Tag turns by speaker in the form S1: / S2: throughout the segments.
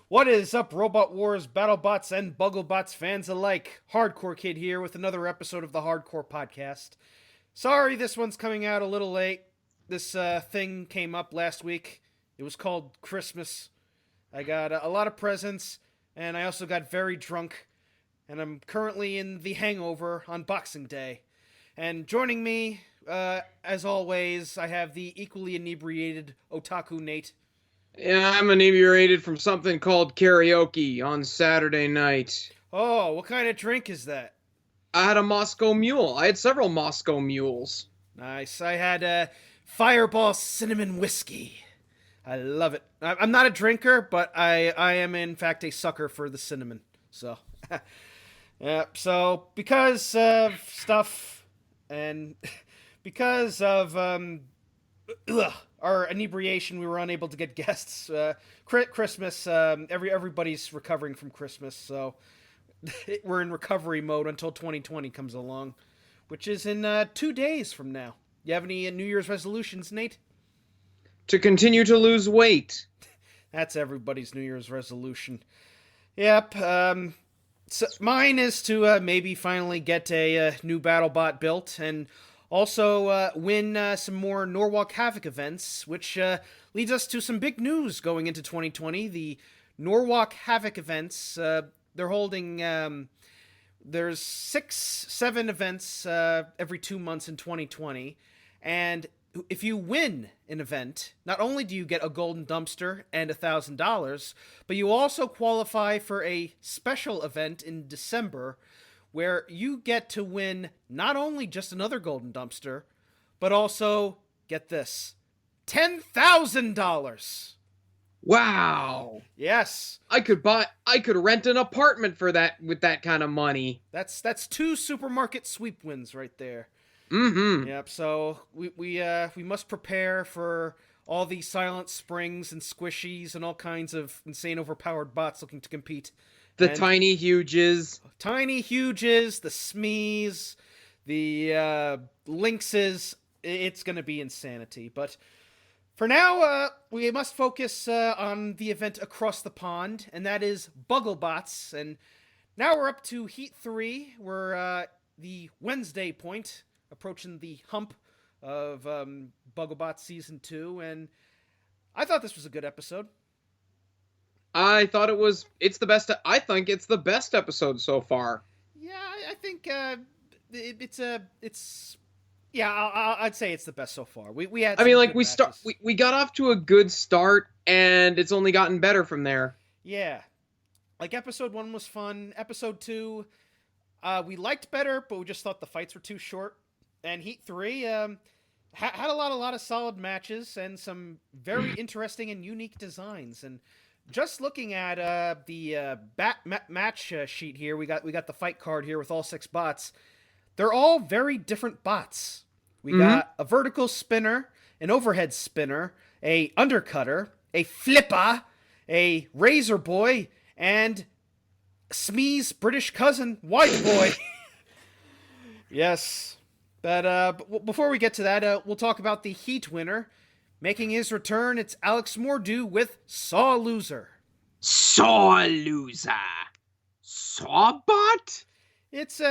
S1: What is up, Robot Wars, BattleBots, and Bugglebots fans alike? Hardcore Kid here with another episode of the Hardcore Podcast. Sorry this one's coming out a little late. This thing came up last week. It was called Christmas. I got a lot of presents, and I also got very drunk. And I'm currently in the hangover on Boxing Day. And joining me, as always, I have the equally inebriated Otaku Nate.
S2: Yeah, I'm inebriated from something called karaoke on Saturday night.
S1: Oh, what kind of drink is that?
S2: I had a Moscow Mule. I had several Moscow Mules.
S1: Nice. I had Fireball Cinnamon Whiskey. I love it. I'm not a drinker, but I am in fact a sucker for the cinnamon. So, yeah. So because of stuff and because of our inebriation, we were unable to get guests. Christmas, everybody's recovering from Christmas, so we're in recovery mode until 2020 comes along, which is in 2 days from now. You have any New Year's resolutions, Nate?
S2: To continue to lose weight.
S1: That's everybody's New Year's resolution. Yep. So mine is to maybe finally get a new BattleBot built and also win some more Norwalk Havoc events, which leads us to some big news going into 2020. The Norwalk Havoc events, they're holding, there's 6-7 events every 2 months in 2020, and if you win an event, not only do you get a golden dumpster and $1,000, but you also qualify for a special event in December where you get to win not only just another golden dumpster, but also, get this, $10,000.
S2: Wow.
S1: Yes.
S2: I could rent an apartment for that with that kind of money.
S1: That's 2 supermarket sweep wins right there.
S2: Mm-hmm.
S1: Yep. So we must prepare for all these silent springs and squishies and all kinds of insane overpowered bots looking to compete.
S2: The
S1: And
S2: tiny huges.
S1: Tiny Huges, the Smees, the Lynxes. It's going to be insanity. But for now, we must focus on the event across the pond, and that is Bugglebots. And now we're up to Heat 3. We're the Wednesday point, approaching the hump of Bugglebots Season 2. And I thought this was a good episode.
S2: I think it's the best episode so far.
S1: Yeah, I think I'd say it's the best so far. We had.
S2: I mean,
S1: some
S2: like
S1: good matches.
S2: we got off to a good start, and it's only gotten better from there.
S1: Yeah, like episode 1 was fun. Episode 2, we liked better, but we just thought the fights were too short. And Heat 3 had a lot of solid matches and some very interesting and unique designs. And just looking at the match sheet here, we got the fight card here with all 6 bots. They're all very different bots. We got a vertical spinner, an overhead spinner, a undercutter, a flipper, a razor boy, and Smee's British cousin, White Boy. Yes. But before we get to that, we'll talk about the Heat winner. Making his return, it's Alex Mordew with Saw Loser.
S2: Saw loser. Sawbot?
S1: It's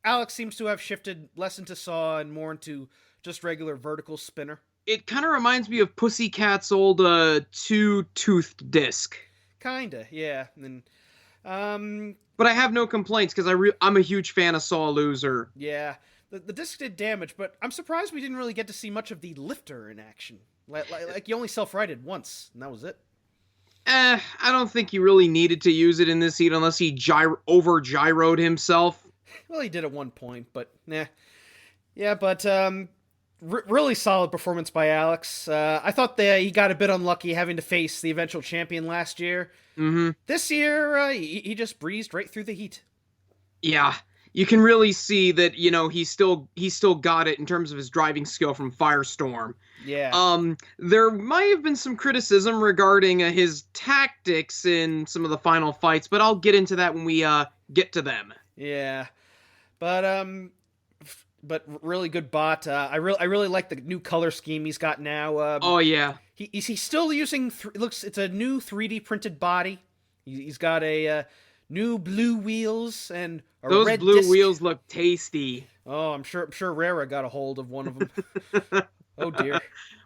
S1: Alex seems to have shifted less into Saw and more into just regular vertical spinner.
S2: It kind of reminds me of Pussycat's old two-toothed disc.
S1: Kinda, yeah. And
S2: But I have no complaints because I'm a huge fan of Saw Loser.
S1: yeah, the disc did damage, but I'm surprised we didn't really get to see much of the lifter in action. Like you only self-righted once, and that was it.
S2: I don't think he really needed to use it in this heat unless he over-gyroed himself.
S1: Well, he did at one point, but nah. Yeah, but really solid performance by Alex. I thought that he got a bit unlucky having to face the eventual champion last year.
S2: Mm-hmm.
S1: This year, he just breezed right through the heat.
S2: Yeah, you can really see that, he still got it in terms of his driving skill from Firestorm.
S1: Yeah.
S2: There might have been some criticism regarding his tactics in some of the final fights, but I'll get into that when we get to them.
S1: Yeah. But but really good bot. I really like the new color scheme he's got now.
S2: Oh yeah.
S1: He's still using it's a new 3D printed body. He's got a new blue wheels and a
S2: Those
S1: red
S2: blue
S1: disc.
S2: wheels look tasty.
S1: Oh, I'm sure Rara got a hold of one of them. Oh dear.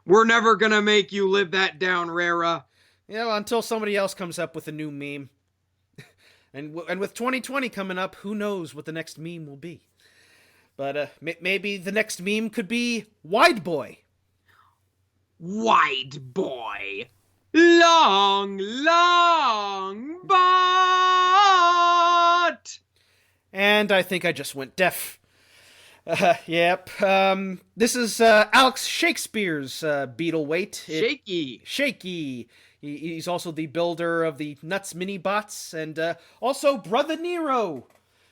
S2: We're never gonna make you live that down, Rara.
S1: Yeah, well, until somebody else comes up with a new meme. And with 2020 coming up, who knows what the next meme will be? But maybe the next meme could be Wide Boy.
S2: Wide boy. Long, long bot.
S1: And I think I just went deaf. Yep. This is Alex Shakespeare's Beetle Weight.
S2: Shaky.
S1: Shaky. He's also the builder of the Nuts mini bots and also Brother Nero.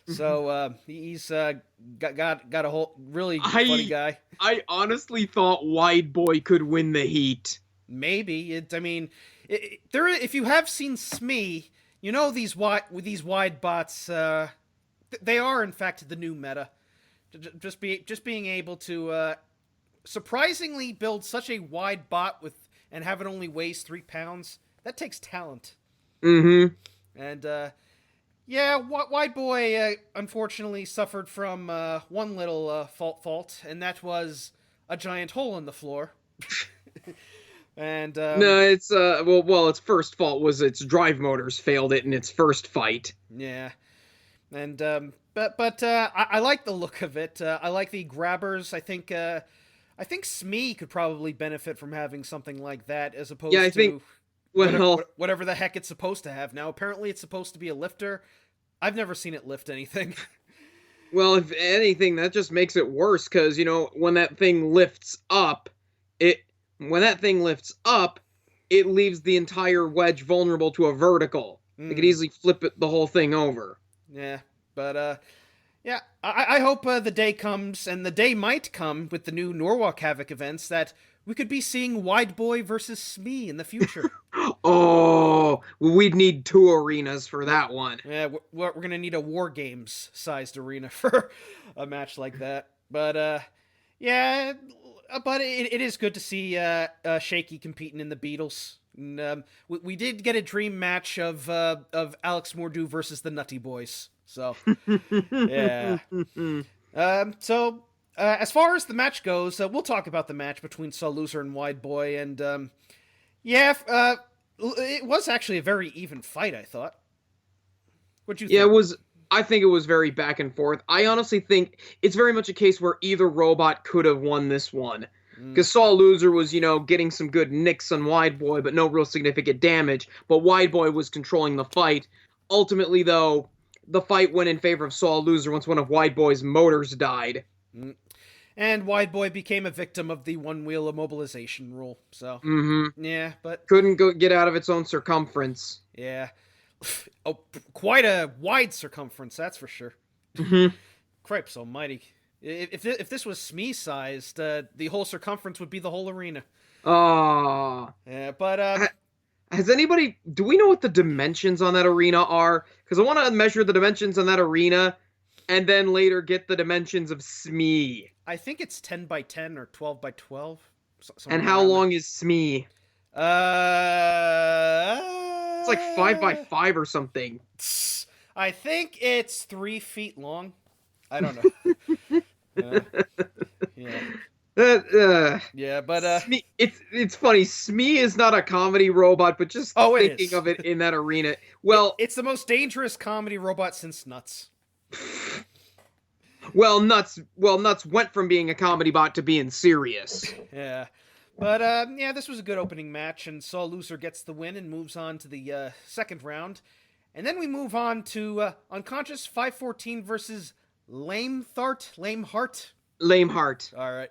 S1: So he's got a whole really funny guy.
S2: I honestly thought Wide Boy could win the heat.
S1: Maybe if you have seen Smee, you know these wide bots. They are in fact the new meta. Just being able to surprisingly build such a wide bot and have it only weighs 3 pounds. That takes talent.
S2: Mm-hmm.
S1: And yeah, Wide Boy unfortunately suffered from one little fault, and that was a giant hole in the floor. And
S2: no, it's its first fault was its drive motors failed it in its first fight.
S1: Yeah, and but I like the look of it. I like the grabbers. I think Smee could probably benefit from having something like that as opposed
S2: I think,
S1: to whatever the heck it's supposed to have. Now, apparently it's supposed to be a lifter. I've never seen it lift anything.
S2: Well, if anything, that just makes it worse because, when that thing lifts up, it leaves the entire wedge vulnerable to a vertical. They could easily flip the whole thing over.
S1: Yeah, but yeah, I hope the day comes, and the day might come with the new Norwalk Havoc events, that we could be seeing Wide Boy versus Smee in the future.
S2: Oh, we'd need 2 arenas for that one.
S1: Yeah, we're going to need a War Games-sized arena for a match like that. But, yeah, but it is good to see Shaky competing in the Beatles. And, we did get a dream match of Alex Mordu versus the Nutty Boys. So, yeah. So, as far as the match goes, we'll talk about the match between Saw Loser and Wide Boy. And, yeah, it was actually a very even fight, I thought. What'd you think?
S2: Yeah, it was. I think it was very back and forth. I honestly think it's very much a case where either robot could have won this one. Because Saw Loser was, getting some good nicks on Wide Boy, but no real significant damage. But Wide Boy was controlling the fight. Ultimately, though, the fight went in favor of Saw Loser once one of Wide Boy's motors died.
S1: And Wide Boy became a victim of the one-wheel immobilization rule. So, yeah, but
S2: couldn't get out of its own circumference.
S1: Yeah. Oh, quite a wide circumference, that's for sure. Cripes almighty. If this was Smee-sized, the whole circumference would be the whole arena.
S2: Oh.
S1: Yeah, but
S2: do we know what the dimensions on that arena are? Because I want to measure the dimensions on that arena and then later get the dimensions of Smee.
S1: I think it's 10 by 10 or 12 by 12.
S2: And how long is Smee? It's like 5 by 5 or something.
S1: I think it's 3 feet long. I don't know. Yeah, but
S2: Smee, it's funny. Smee is not a comedy robot, but just thinking of it in that arena. Well,
S1: it's the most dangerous comedy robot since Nuts.
S2: Well, Nuts went from being a comedy bot to being serious.
S1: Yeah. But, yeah, this was a good opening match, and Saw Loser gets the win and moves on to the second round. And then we move on to Unconscious 514 versus Lameheart.
S2: Lameheart.
S1: All right.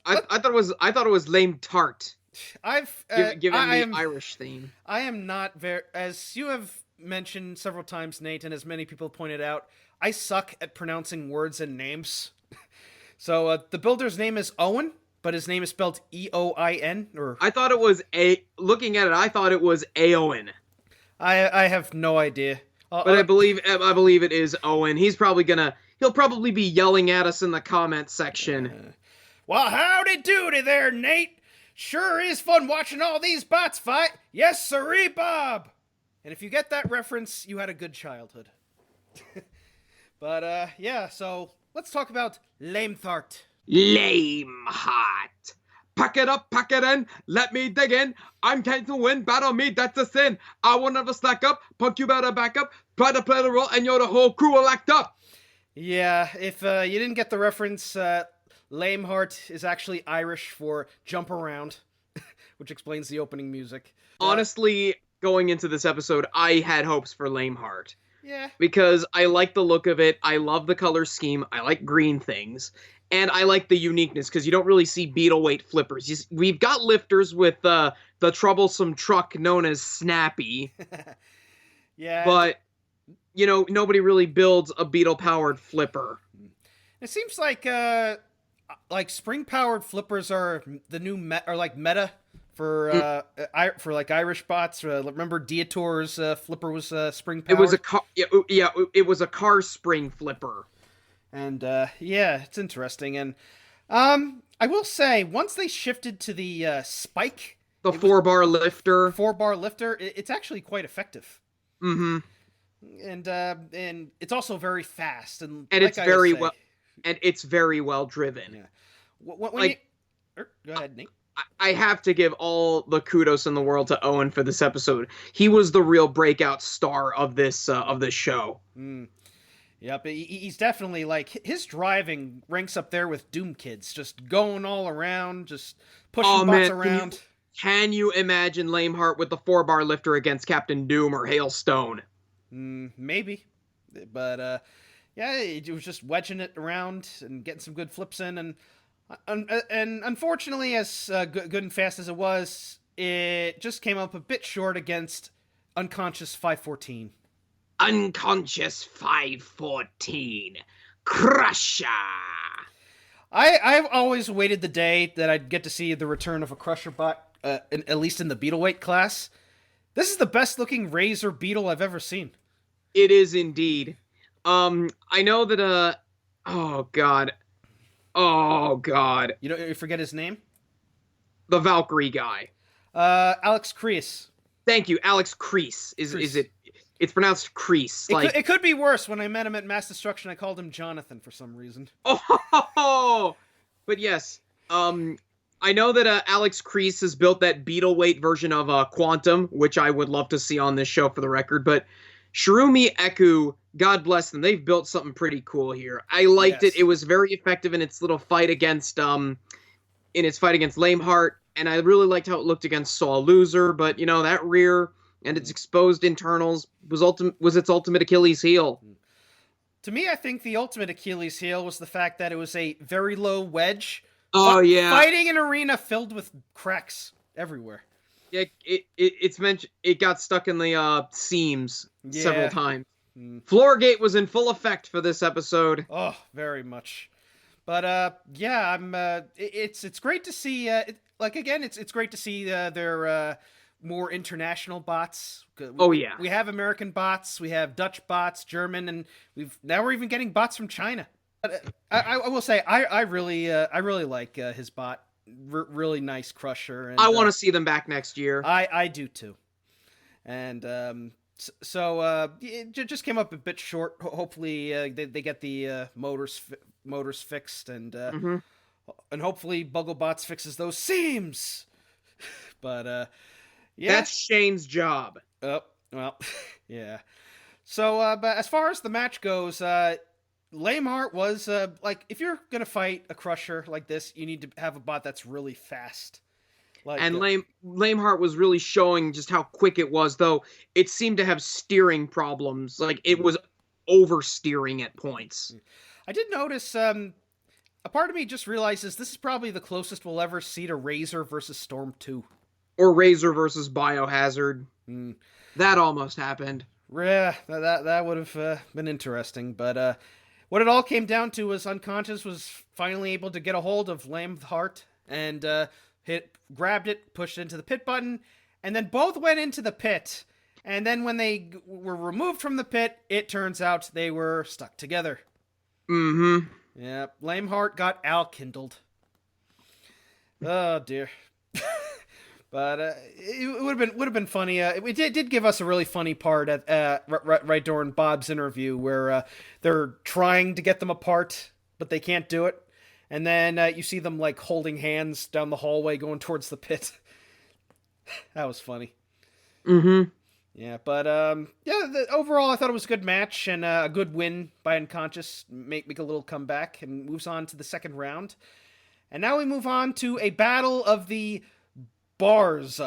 S2: I thought it was Lame Tart. Given the Irish theme.
S1: I am not very, as you have mentioned several times, Nate, and as many people pointed out, I suck at pronouncing words and names. So the builder's name is Owen, but his name is spelled E-O-I-N.
S2: I thought it was looking at it, I thought it was Aowen.
S1: I have no idea.
S2: But I believe it is Owen. He's probably gonna he'll probably be yelling at us in the comment section.
S1: Well, howdy doody there, Nate. Sure is fun watching all these bots fight. Yes, sirree, Bob. And if you get that reference, you had a good childhood. But, yeah, so let's talk about Lamethart.
S2: Lame heart. Pack it up, pack it in, let me dig in. I'm trying to win, battle me, that's a sin. I will never slack up, punk you better back up. Try to play the role and you're the whole crew will act up.
S1: Yeah, if you didn't get the reference, Lameheart is actually Irish for jump around, which explains the opening music.
S2: Honestly, going into this episode, I had hopes for Lameheart.
S1: Yeah.
S2: Because I like the look of it, I love the color scheme, I like green things, and I like the uniqueness, because you don't really see beetle weight flippers. We've got lifters with the troublesome truck known as Snappy.
S1: Yeah.
S2: But, you know, nobody really builds a beetle-powered flipper.
S1: It seems like spring-powered flippers are the new meta for like Irish bots. Remember Dietor's flipper was spring-powered?
S2: It was a car, it was a car spring flipper.
S1: And yeah, it's interesting. And I will say, once they shifted to the spike,
S2: the 4-bar lifter,
S1: it's actually quite effective.
S2: Mm-hmm.
S1: And it's also very fast, and
S2: it's very well, and it's very well driven.
S1: Yeah. Go ahead, Nate.
S2: I have to give all the kudos in the world to Owen for this episode. He was the real breakout star of this show.
S1: Yep, he's definitely, like, his driving ranks up there with Doom Kids, just going all around, just pushing bots around.
S2: Can you imagine Lameheart with the 4-bar lifter against Captain Doom or Hailstone?
S1: Maybe, but yeah, it was just wedging it around and getting some good flips in, and unfortunately, as good and fast as it was, it just came up a bit short against Unconscious 514.
S2: Unconscious 514. Crusher!
S1: I've always waited the day that I'd get to see the return of a Crusher bot, at least in the beetle weight class. This is the best looking Razor beetle I've ever seen.
S2: It is indeed. I know that, oh god.
S1: You forget his name?
S2: The Valkyrie guy.
S1: Alex Crease.
S2: Thank you, Alex Crease. Is it? It's pronounced Crease.
S1: It could be worse. When I met him at Mass Destruction, I called him Jonathan for some reason.
S2: Oh, but yes. I know that Alex Crease has built that beetle weight version of Quantum, which I would love to see on this show for the record. But Shirumi Eku, God bless them, they've built something pretty cool here. I liked it. It was very effective in its little fight against Lameheart, and I really liked how it looked against Saw Loser. But you know, that rear and its exposed internals was its ultimate Achilles heel.
S1: To me, I think the ultimate Achilles heel was the fact that it was a very low wedge.
S2: Oh yeah,
S1: fighting an arena filled with cracks everywhere.
S2: Yeah, it got stuck in the seams several times. Floorgate was in full effect for this episode.
S1: Oh, very much. But yeah, it's great to see. It's great to see their more international bots.
S2: Yeah,
S1: we have American bots, we have Dutch bots, German, and we're even getting bots from China. I will say I really like his bot. Really nice Crusher. And,
S2: I want to see them back next year.
S1: I do too. And it just came up a bit short. Hopefully they get the motors fixed, and hopefully Bugglebots fixes those seams. But yeah,
S2: that's Shane's job.
S1: Oh well, yeah. So but as far as the match goes, Lameheart was if you're gonna fight a Crusher like this, you need to have a bot that's really fast.
S2: Lameheart was really showing just how quick it was, though it seemed to have steering problems. Like, it was oversteering at points.
S1: I did notice, a part of me just realizes this is probably the closest we'll ever see to Razor versus Storm 2.
S2: Or Razor versus Biohazard. That almost happened.
S1: Yeah, that would have been interesting, but what it all came down to was Unconscious was finally able to get a hold of Lameheart and grabbed it, pushed it into the pit button, and then both went into the pit. And then when they were removed from the pit, it turns out they were stuck together.
S2: Mm-hmm.
S1: Yeah, Lameheart got Al kindled. Oh dear. But it would have been funny. It did give us a really funny part at right during Bob's interview where they're trying to get them apart, but they can't do it. And then you see them like holding hands down the hallway going towards the pit. That was funny.
S2: Mm-hmm.
S1: Yeah, but overall I thought it was a good match and a good win by Unconscious. Make a little comeback and moves on to the second round. And now we move on to a battle of the bars.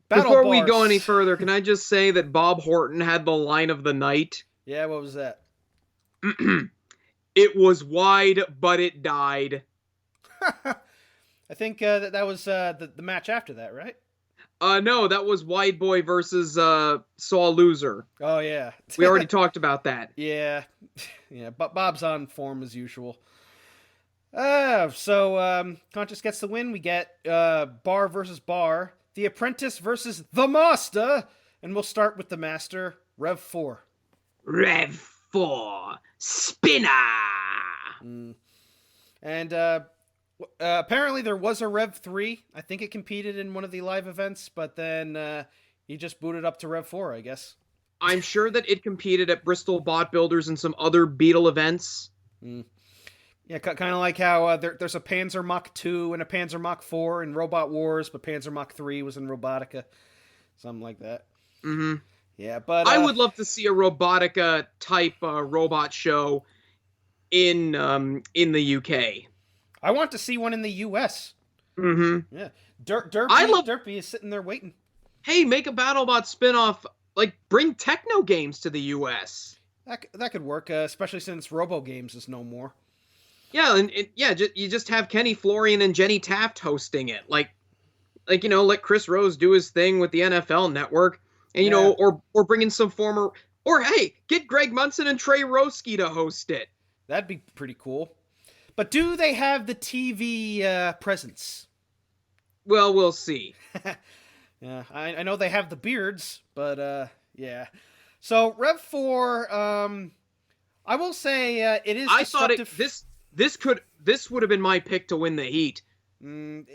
S2: Before
S1: Bars.
S2: we go any further, can I just say that Bob Horton had the line of the night?
S1: Yeah, what was that?
S2: It was wide, but it died.
S1: I think that was the match after that, right?
S2: No, that was Wide Boy versus Saw Loser.
S1: Oh, yeah.
S2: We already talked about that.
S1: Yeah. Yeah, but Bob's on form as usual. So Conscious gets the win. We get Bar versus Bar. The Apprentice versus the Master. And we'll start with the Master, Rev 4.
S2: Rev 4. Spinner!
S1: And apparently there was a Rev 3. I think it competed in one of the live events, but then he just booted up to Rev 4, I guess.
S2: I'm sure that it competed at Bristol Bot Builders and some other Beetle events.
S1: Yeah, kind of like how there's a Panzer Mach 2 and a Panzer Mach 4 in Robot Wars, but Panzer Mach 3 was in Robotica. Something like that.
S2: Mm-hmm.
S1: Yeah, but...
S2: I would love to see a Robotica-type robot show in the UK.
S1: I want to see one in the US.
S2: Mm-hmm.
S1: Yeah. Derpy is sitting there waiting.
S2: Hey, make a BattleBot spin-off. Like, bring techno games to the US.
S1: That could work, especially since Robo Games is no more.
S2: Yeah, and you just have Kenny Florian and Jenny Taft hosting it. Like let Chris Rose do his thing with the NFL Network, and or bring in some former, or hey, get Greg Munson and Trey Roski to host it.
S1: That'd be pretty cool. But do they have the TV presence?
S2: Well, we'll see.
S1: Yeah, I know they have the beards, but yeah. So Rev 4, I will say it is.
S2: I thought this would have been my pick to win the heat.
S1: To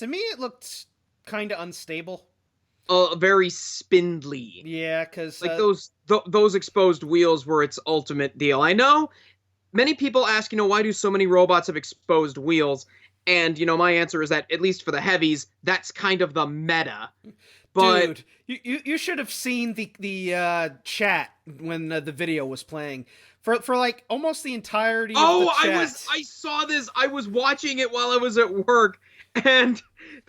S1: me, it looked kind of unstable.
S2: Very spindly.
S1: Yeah, because
S2: like those exposed wheels were its ultimate deal. I know many people ask, why do so many robots have exposed wheels? And my answer is that at least for the heavies, that's kind of the meta. But
S1: dude, you should have seen the chat when the video was playing. For like almost the entirety of the chat.
S2: I saw this. I was watching it while I was at work, and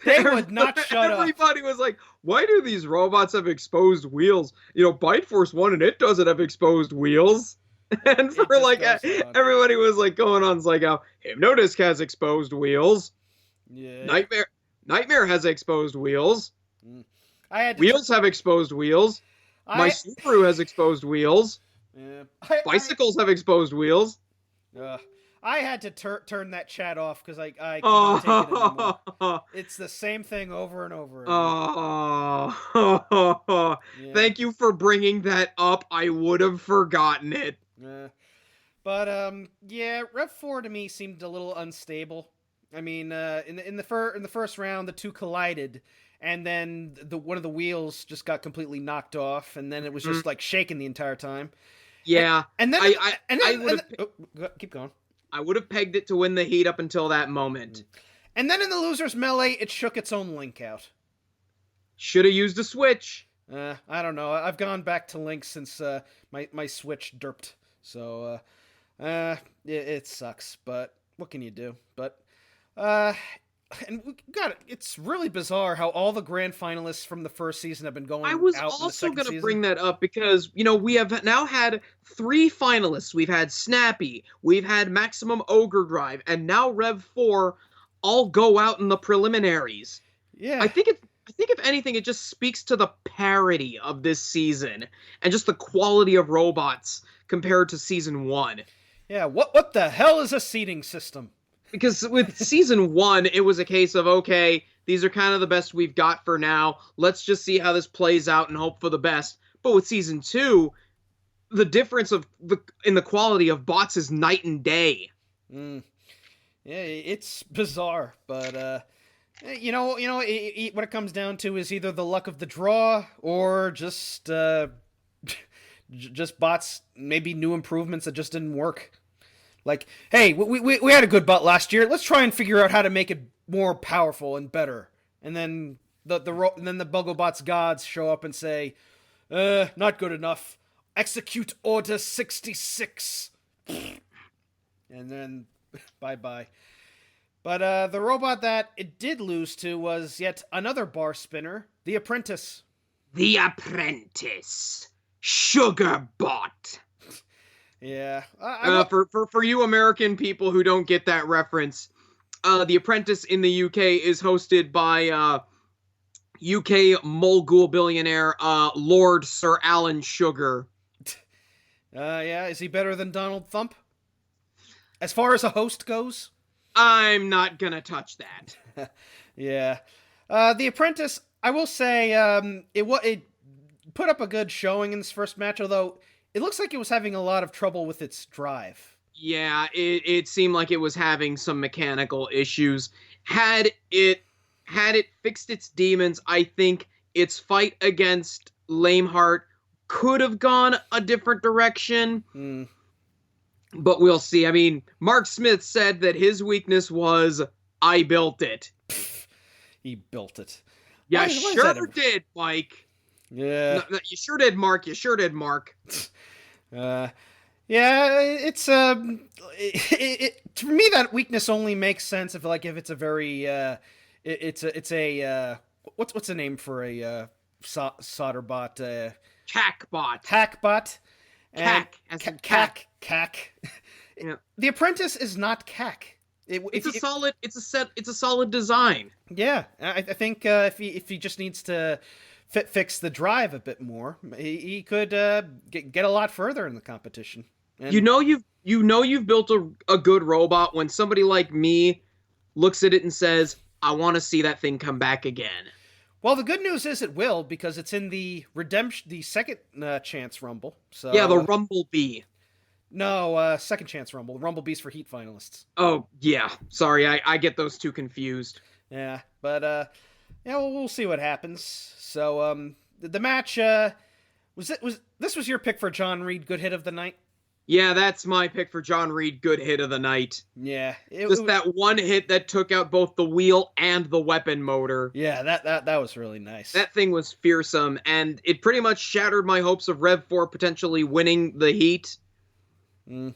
S1: they would not shut up.
S2: Everybody was like, "Why do these robots have exposed wheels? Bite Force 1 and it doesn't have exposed wheels." And for like everybody was like going on, it's like how Hypnodisc has exposed wheels.
S1: Yeah.
S2: Nightmare has exposed wheels. Wheels have exposed wheels. My Subaru has exposed wheels.
S1: Yeah.
S2: Bicycles have exposed wheels.
S1: I had to turn that chat off because I couldn't take it anymore. It's the same thing over and over again.
S2: Yeah. Thank you for bringing that up. I would have forgotten it.
S1: But Rev 4 to me seemed a little unstable. I mean, in the first round, the two collided, and then one of the wheels just got completely knocked off, and then it was just like shaking the entire time.
S2: Yeah,
S1: and then I would have keep going.
S2: I would have pegged it to win the heat up until that moment.
S1: And then in the losers melee, it shook its own link out.
S2: Should have used a switch.
S1: I don't know. I've gone back to Link since my Switch derped. So it sucks, but what can you do? But and we got it. It's really bizarre how all the grand finalists from the first season have been going out. I was also
S2: going to bring that up because we have now had 3 finalists. We've had Snappy, we've had Maximum Ogre Drive, and now Rev 4 all go out in the preliminaries.
S1: Yeah,
S2: I think if anything, it just speaks to the parity of this season and just the quality of robots compared to season 1.
S1: Yeah, what the hell is a seating system?
S2: Because with season 1, it was a case of, okay, these are kind of the best we've got for now. Let's just see how this plays out and hope for the best. But with season 2, the difference in the quality of bots is night and day.
S1: Mm. Yeah, it's bizarre, but what it comes down to is either the luck of the draw or just bots, maybe new improvements that just didn't work. Like, hey, we had a good bot last year. Let's try and figure out how to make it more powerful and better. And then the Bugglebots gods show up and say, not good enough. Execute Order 66. And then, bye-bye. But the robot that it did lose to was yet another bar spinner, the Apprentice.
S2: The Apprentice. Sugar bot.
S1: Yeah.
S2: For you American people who don't get that reference, The Apprentice in the UK is hosted by UK mogul billionaire Lord Sir Alan Sugar.
S1: Yeah, is he better than Donald Thump? As far as a host goes?
S2: I'm not gonna touch that.
S1: Yeah. The Apprentice, I will say, it put up a good showing in this first match, although it looks like it was having a lot of trouble with its drive.
S2: Yeah, it seemed like it was having some mechanical issues. Had it fixed its demons, I think its fight against Lameheart could have gone a different direction.
S1: Mm.
S2: But we'll see. I mean, Mark Smith said that his weakness was, I built it.
S1: He built it.
S2: Yeah, sure did, Mike.
S1: Yeah.
S2: No, you sure did, Mark. You sure did, Mark.
S1: Yeah, it's to me that weakness only makes sense if it's a very it's a what's the name for a solder bot?
S2: Cackbot.
S1: Hackbot.
S2: Cack.
S1: Cack.
S2: Yeah.
S1: The Apprentice is not cack.
S2: It's a solid design.
S1: Yeah, I think if he just needs to fix the drive a bit more, he could get a lot further in the competition. And
S2: you've built a good robot when somebody like me looks at it and says, I want to see that thing come back again.
S1: Well, the good news is it will, because it's in the second chance Rumble. So
S2: yeah, the Rumble Bee.
S1: No, second chance Rumble. The Rumble Bee's for Heat finalists.
S2: Oh yeah, sorry, I get those two confused.
S1: Yeah, but we'll see what happens. So the match this was your pick for John Reed, good hit of the night?
S2: Yeah, that's my pick for John Reed, good hit of the night.
S1: Yeah.
S2: That one hit that took out both the wheel and the weapon motor.
S1: Yeah, that was really nice.
S2: That thing was fearsome, and it pretty much shattered my hopes of Rev 4 potentially winning the heat.
S1: You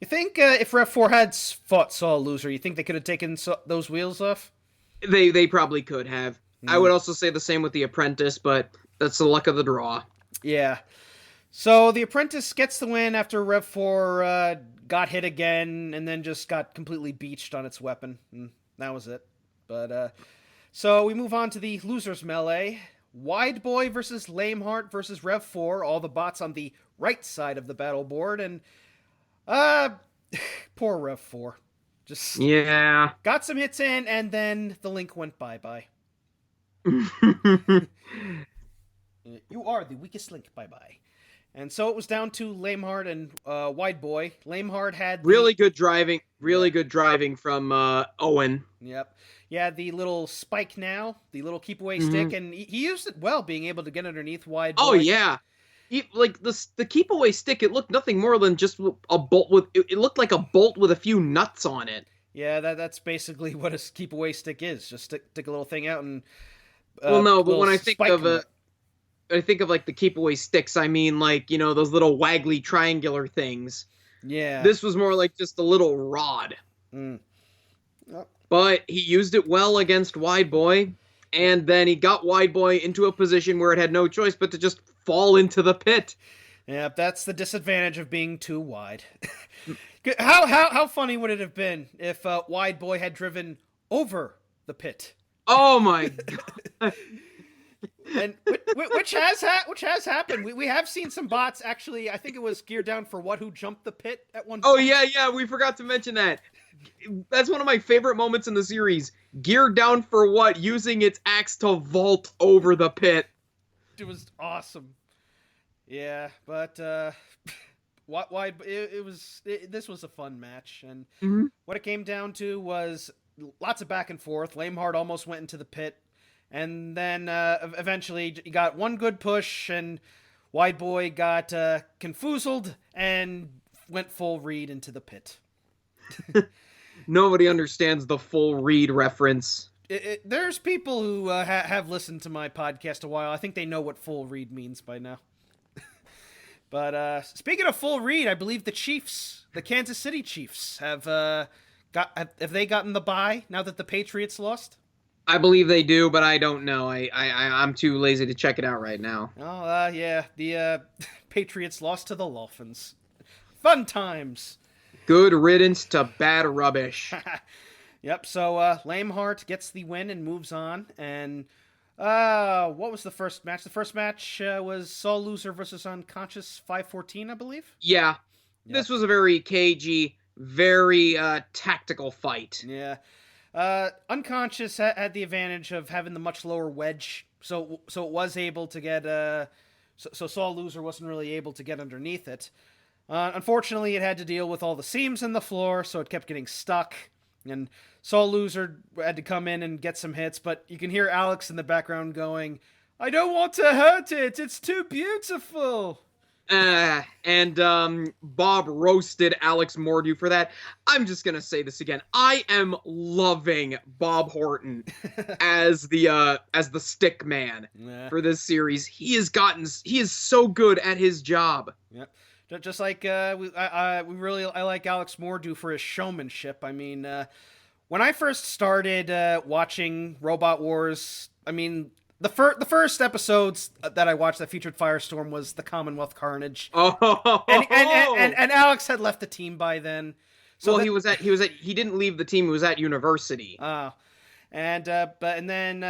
S1: think if Rev 4 had fought Saw Loser, you think they could have taken those wheels off?
S2: They probably could have. I would also say the same with The Apprentice, but that's the luck of the draw.
S1: Yeah. So The Apprentice gets the win after Rev 4 got hit again and then just got completely beached on its weapon. And that was it. But so we move on to the losers melee. Wide Boy versus Lameheart versus Rev 4. All the bots on the right side of the battle board. And poor Rev 4. Just got some hits in, and then the link went bye-bye. You are the weakest link, bye-bye. And so it was down to Lameheart and Wide Boy. Lameheart had
S2: really good driving from Owen.
S1: Yep. Yeah, the little spike now, the little keep away stick, and he used it well, being able to get underneath Wide Boy.
S2: Oh yeah. Like the keep away stick, it looked nothing more than just a bolt with it looked like a bolt with a few nuts on it.
S1: Yeah, that's basically what a keep away stick is. Just stick a little thing out and
S2: well, no, but when I think of like the keep away sticks, I mean like, those little waggly triangular things.
S1: Yeah.
S2: This was more like just a little rod.
S1: Mm.
S2: But he used it well against Wide Boy, and then he got Wide Boy into a position where it had no choice but to just fall into the pit.
S1: Yeah, that's the disadvantage of being too wide. How funny would it have been if Wide Boy had driven over the pit?
S2: Oh my god.
S1: And which has happened. We have seen some bots actually. I think it was Gear Down for What who jumped the pit at one point.
S2: Oh yeah, we forgot to mention that. That's one of my favorite moments in the series. Gear Down for What using its axe to vault over the pit.
S1: It was awesome. Yeah, but this was a fun match, and
S2: Mhm.
S1: what it came down to was lots of back and forth. Lameheart almost went into the pit, and then eventually he got one good push, and Wide Boy got confoozled and went full Reed into the pit.
S2: Nobody understands the full Reed reference.
S1: There's people who have listened to my podcast a while. I think they know what full Reed means by now. But speaking of full Reed, I believe the Chiefs, the Kansas City Chiefs, have they gotten the bye now that the Patriots lost?
S2: I believe they do, but I don't know. I'm too lazy to check it out right now.
S1: Oh, yeah, the Patriots lost to the Dolphins. Fun times.
S2: Good riddance to bad rubbish.
S1: Yep. So Lameheart gets the win and moves on. And what was the first match? The first match was Saul Loser versus Unconscious 514, I believe.
S2: Yeah, this was a very cagey, very tactical fight.
S1: Yeah. Unconscious had the advantage of having the much lower wedge, so it was able to get so Saul Loser wasn't really able to get underneath it. Unfortunately, it had to deal with all the seams in the floor, so it kept getting stuck. And Saul Loser had to come in and get some hits, but you can hear Alex in the background going, "I don't want to hurt it. It's too beautiful."
S2: And Bob roasted Alex Mordew for that. I'm just gonna say this again. I am loving Bob Horton as the stick man for this series. He is so good at his job.
S1: Yep. Just like I like Alex Mordew for his showmanship. I mean, when I first started watching Robot Wars, I mean, the first episodes that I watched that featured Firestorm was the Commonwealth Carnage.
S2: Oh,
S1: and Alex had left the team by then.
S2: So well, he didn't leave the team. He was at university.
S1: And then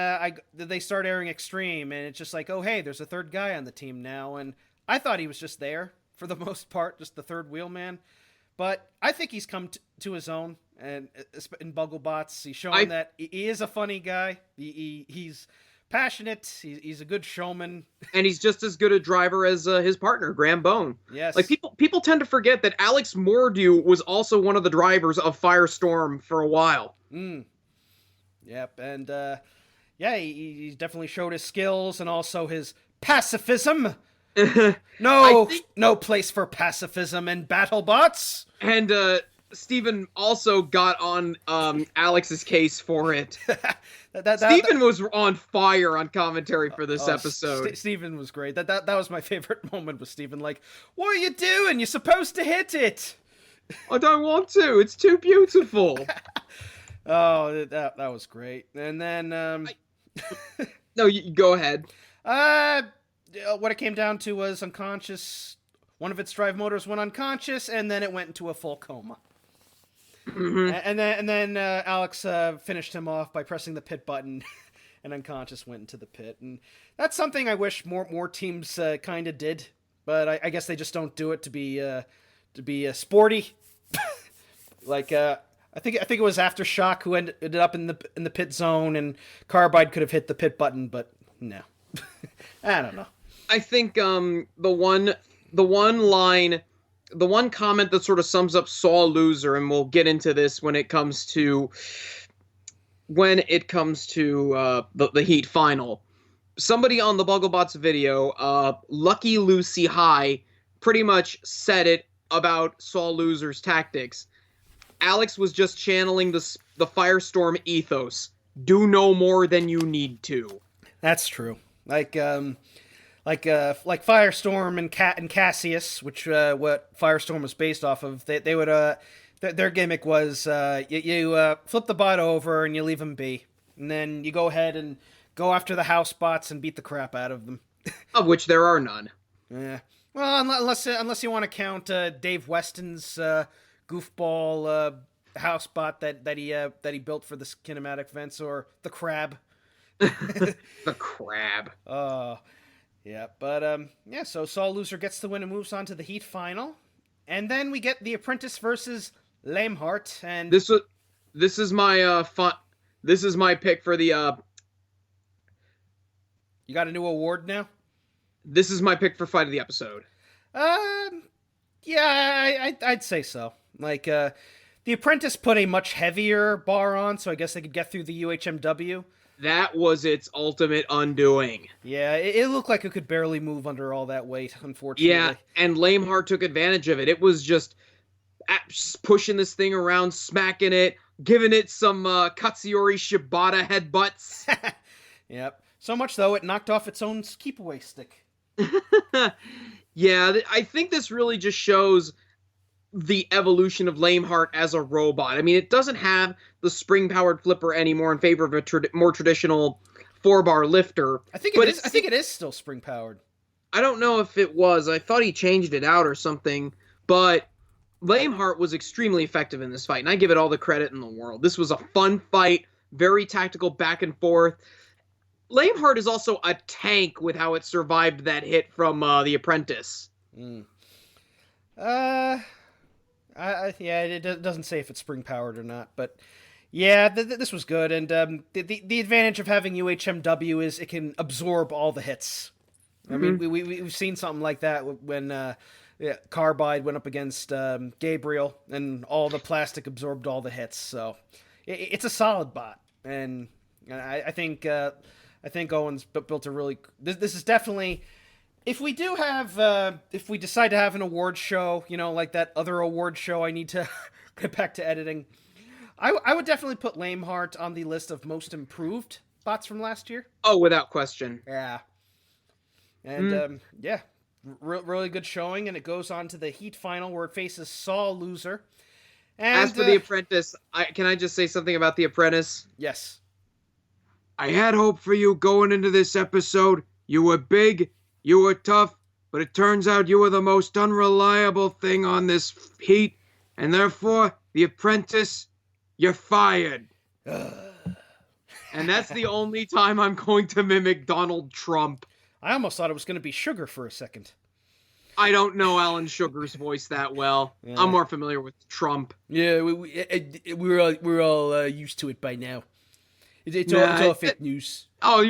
S1: they start airing Extreme, and it's just like, oh hey, there's a third guy on the team now, and I thought he was just there for the most part, just the third wheel man. But I think he's come to his own, and in Bugglebots, he's showing that he is a funny guy. He's passionate. He's a good showman,
S2: and he's just as good a driver as his partner, Graham Bone.
S1: Yes,
S2: like people tend to forget that Alex Mordew was also one of the drivers of Firestorm for a while.
S1: Yep, and he definitely showed his skills and also his pacifism. No place for pacifism in BattleBots.
S2: And Steven also got on Alex's case for it. Steven was on fire on commentary for this episode.
S1: Steven was great. That was my favorite moment with Steven. Like, what are you doing? You're supposed to hit it.
S2: I don't want to. It's too beautiful.
S1: Oh, that was great. And then
S2: no, you go ahead.
S1: What it came down to was Unconscious. One of its drive motors went unconscious, and then it went into a full coma.
S2: Mm-hmm.
S1: And then Alex finished him off by pressing the pit button, and Unconscious went into the pit. And that's something I wish more teams kind of did, but I guess they just don't do it to be sporty. Like I think it was Aftershock who ended up in the pit zone, and Carbide could have hit the pit button, but no. I don't know.
S2: I think the one comment that sort of sums up Saul Loser, and we'll get into this when it comes to the Heat final. Somebody on the Bugglebots video, Lucky Lucy High, pretty much said it about Saul Loser's tactics. Alex was just channeling the Firestorm ethos. Do no more than you need to.
S1: That's true. Like Firestorm and Cassius, which what Firestorm was based off of. They would their gimmick was you flip the bot over and you leave them be, and then you go ahead and go after the house bots and beat the crap out of them.
S2: Of which there are none.
S1: Yeah. Well, unless you want to count Dave Weston's goofball house bot that he built for the kinematic vents, or the crab.
S2: The crab.
S1: Yeah, but so Saul Loser gets the win and moves on to the Heat final, and then we get the Apprentice versus Lameheart, and
S2: this is my pick for the.
S1: You got a new award now?
S2: This is my pick for fight of the episode.
S1: Um, yeah, I'd say so. Like, The Apprentice put a much heavier bar on, so I guess they could get through the UHMW.
S2: That was its ultimate undoing.
S1: Yeah, it looked like it could barely move under all that weight, unfortunately.
S2: Yeah, and Lameheart took advantage of it. It was just pushing this thing around, smacking it, giving it some Katsuyori Shibata headbutts.
S1: Yep. So much, though, it knocked off its own keep-away stick.
S2: Yeah, I think this really just shows the evolution of Lameheart as a robot. I mean, it doesn't have the spring-powered flipper anymore in favor of a more traditional 4-bar lifter.
S1: I think it is still spring-powered.
S2: I don't know if it was. I thought he changed it out or something, but Lameheart was extremely effective in this fight, and I give it all the credit in the world. This was a fun fight, very tactical back and forth. Lameheart is also a tank with how it survived that hit from The Apprentice.
S1: Yeah, it doesn't say if it's spring-powered or not, but yeah, this was good, and the advantage of having UHMW is it can absorb all the hits. I mean, we've seen something like that when Carbide went up against Gabriel, and all the plastic absorbed all the hits. So it's a solid bot, and I think Owen's built a really. This is definitely. If we decide to have an award show, like that other award show, I need to get back to editing. I would definitely put Lameheart on the list of most improved bots from last year.
S2: Oh, without question.
S1: Yeah. And, really good showing, and it goes on to the Heat final where it faces Saw Loser. And,
S2: as for The Apprentice, can I just say something about The Apprentice?
S1: Yes.
S2: I had hope for you going into this episode. You were big, you were tough, but it turns out you were the most unreliable thing on this Heat, and therefore, The Apprentice, you're fired. And that's the only time I'm going to mimic Donald Trump.
S1: I almost thought it was going to be Sugar for a second.
S2: I don't know Alan Sugar's voice that well. Yeah. I'm more familiar with Trump.
S1: Yeah, we're all used to it by now. It's all fake news.
S2: Oh,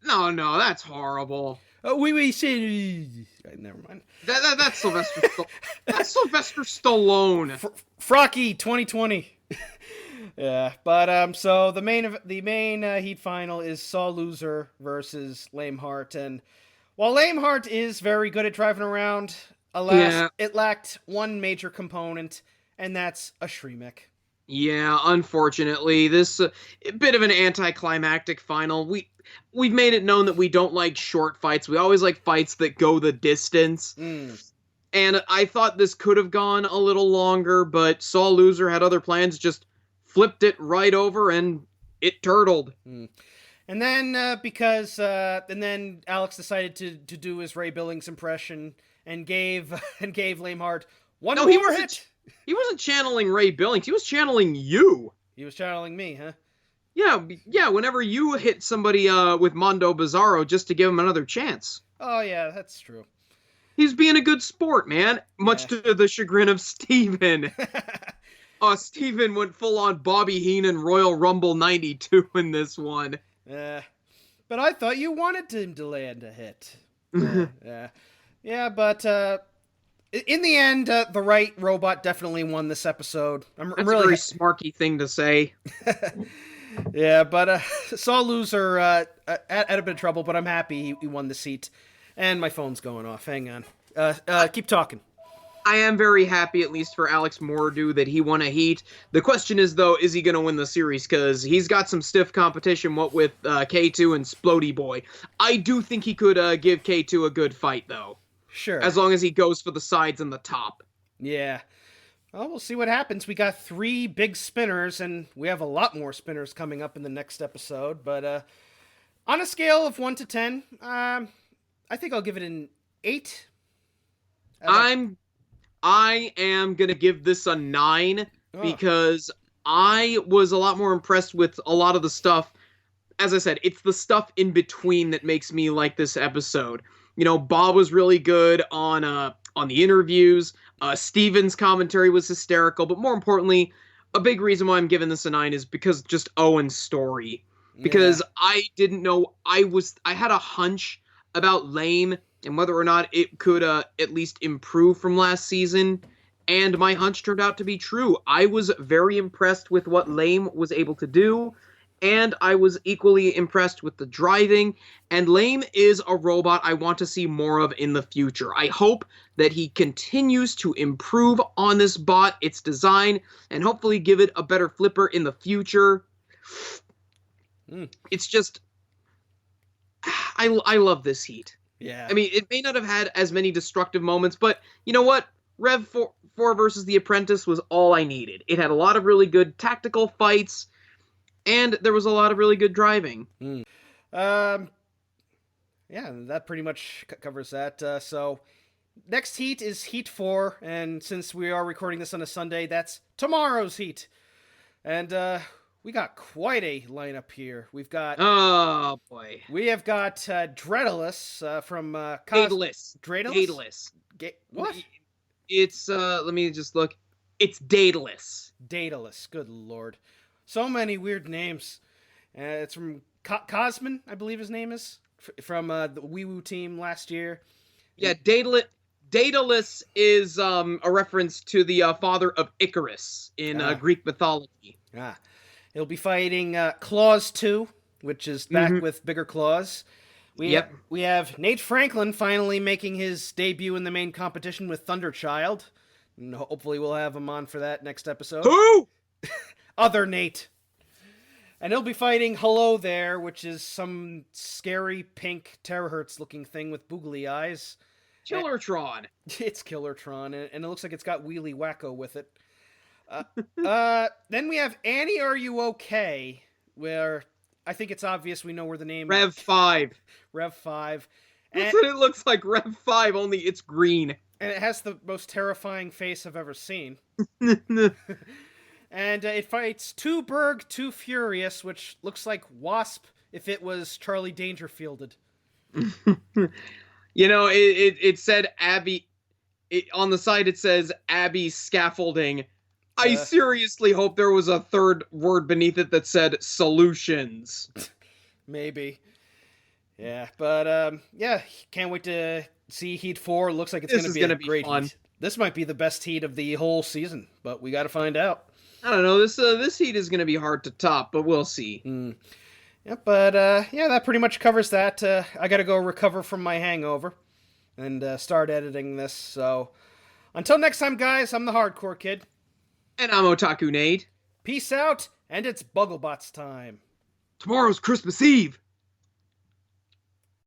S2: no, that's horrible.
S1: We say never mind.
S2: That's Sylvester. That's Sylvester Stallone.
S1: Frocky 2020. Yeah, but so the main Heat final is Saw Loser versus Lameheart, and while Lameheart is very good at driving around, alas, it lacked one major component, and that's a Shremek.
S2: Yeah, unfortunately, this a bit of an anticlimactic final. We've made it known that we don't like short fights. We always like fights that go the distance. And I thought this could have gone a little longer, but Saw Loser had other plans, just flipped it right over, and it turtled.
S1: And then and then Alex decided to do his Ray Billings impression and gave Lameheart one more hit.
S2: He wasn't channeling Ray Billings. He was channeling you.
S1: He was channeling me, huh?
S2: Yeah. Whenever you hit somebody with Mondo Bizarro, just to give him another chance.
S1: Oh yeah, that's true.
S2: He's being a good sport, man. Much to the chagrin of Steven. Steven went full on Bobby Heenan Royal Rumble 92 in this one.
S1: But I thought you wanted him to land a hit. Yeah, but in the end, the right robot definitely won this episode.
S2: That's really a very smarky thing to say.
S1: Yeah, but Saw Loser had a bit of trouble, but I'm happy he won the seat. And my phone's going off. Hang on. Keep talking.
S2: I am very happy, at least for Alex Mordu, that he won a Heat. The question is, though, is he going to win the series? Because he's got some stiff competition, what with K2 and Splody Boy. I do think he could give K2 a good fight, though.
S1: Sure.
S2: As long as he goes for the sides and the top.
S1: Yeah. Well, we'll see what happens. We got 3 big spinners, and we have a lot more spinners coming up in the next episode. But on a scale of 1 to 10, I think I'll give it an 8.
S2: I am going to give this a 9 because I was a lot more impressed with a lot of the stuff. As I said, it's the stuff in between that makes me like this episode. Bob was really good on the interviews. Steven's commentary was hysterical. But more importantly, a big reason why I'm giving this a 9 is because just Owen's story. Because I didn't know, I had a hunch about Lame and whether or not it could at least improve from last season. And my hunch turned out to be true. I was very impressed with what Lame was able to do, and I was equally impressed with the driving. And Lame is a robot I want to see more of in the future. I hope that he continues to improve on this bot, its design, and hopefully give it a better flipper in the future. It's just... I love this heat.
S1: Yeah.
S2: I mean, it may not have had as many destructive moments, but you know what? Rev 4 versus The Apprentice was all I needed. It had a lot of really good tactical fights, and there was a lot of really good driving.
S1: Yeah, that pretty much covers that. So, next heat is Heat 4, and since we are recording this on a Sunday, that's tomorrow's heat. And we got quite a lineup here. We've got...
S2: Oh, boy.
S1: We have got Daedalus from...
S2: Daedalus.
S1: Daedalus? What?
S2: It's, let me just look. It's Daedalus.
S1: Daedalus, good lord. So many weird names. It's from Cosman, I believe his name is, from the Wee Woo team last year.
S2: Yeah, Daedalus is a reference to the father of Icarus in Greek mythology.
S1: He'll be fighting Claws 2, which is back with bigger claws. We have Nate Franklin finally making his debut in the main competition with Thunderchild. And hopefully we'll have him on for that next episode.
S2: Who?
S1: Other Nate. And he'll be fighting Hello There, which is some scary pink terahertz looking thing with boogly eyes.
S2: Killertron.
S1: It's Killertron, and it looks like it's got Wheelie Wacko with it. Then we have Annie, Are You Okay? Where I think it's obvious we know where the name
S2: Rev 5.
S1: Rev 5.
S2: That's what it looks like, Rev 5, only it's green.
S1: And it has the most terrifying face I've ever seen. And it fights Two Berg, Too Furious, which looks like Wasp if it was Charlie Dangerfielded.
S2: You know, it said Abby... on the side it says Abby Scaffolding. I seriously hope there was a third word beneath it that said solutions.
S1: Maybe. Yeah, but yeah, can't wait to see Heat 4. Looks like it's going to be a great
S2: fun.
S1: heat. This might be the best heat of the whole season, but we got to find out.
S2: I don't know. This heat is going to be hard to top, but we'll see.
S1: Yeah, but yeah, that pretty much covers that. I got to go recover from my hangover and start editing this. So until next time, guys, I'm the Hardcore Kid.
S2: And I'm Otaku Nate.
S1: Peace out, and it's Bugglebots time.
S2: Tomorrow's Christmas Eve.